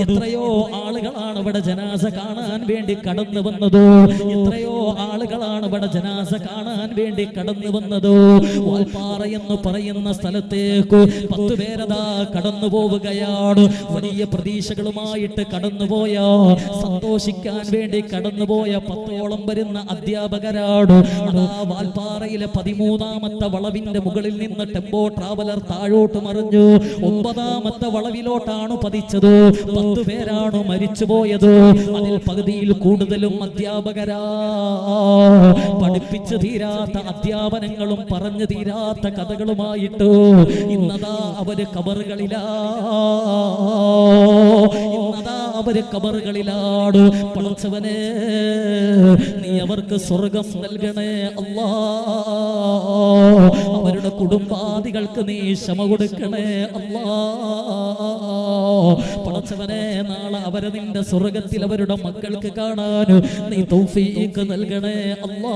എത്രയോ ആളുകളാണ് ഇവിടെ ജനാസ കാണാൻ വേണ്ടി കടന്നു വന്നത്. എത്രയോ ആളുകളാണ് ഇവിടെ ജനാസ കാണാൻ വേണ്ടി കടന്നു വന്നത്. വാൽപ്പാറ എന്ന് പറയുന്ന സ്ഥലത്തേക്ക് 10 പേരതാ കടന്നു പോവുകയാണ്. വലിയ പ്രതീക്ഷകളുമായിട്ട് കടന്നുപോയ, സന്തോഷിക്കാൻ വേണ്ടി കടന്നുപോയ 10ഓളം വരുന്ന അധ്യാപകരാണ്. അതാ വാൽപ്പാറയിലെ 13ാമത്തെ വളവിന്റെ മുകളിൽ നിന്ന് ടെമ്പോ ട്രാവലർ താഴോട്ട് മറിഞ്ഞു. 9ാമത്തെ വളവിലോട്ടാണ് പതിച്ചത്. 10 പേരാണ് മരിച്ചുപോയത്. അതിൽ പകുതിയിൽ കൂടുതലും അധ്യാപകരാ. പഠിപ്പിച്ചു തീരാത്ത അധ്യാപനങ്ങളും പറഞ്ഞു തീരാത്ത കഥകളുമായിട്ട് ഇന്നതാ അവര് കബറുകളിലാ. ഇന്നതാ അവര് കബറുകളിലാണ്. പടച്ചവനെ, നീ അവർക്ക് സ്വർഗം നൽകണേ അല്ലാ. അവരുടെ കുടുംബാദികൾക്ക് നീ ക്ഷമ കൊടുക്കണേ അല്ലാ. പടച്ചവനെ, നാളെ അവരെ നിന്റെ സ്വർഗത്തിൽ അവരുടെ മക്കൾക്ക് കാണാൻ നീ തൗഫീഖ് നൽകണേ അല്ലാ.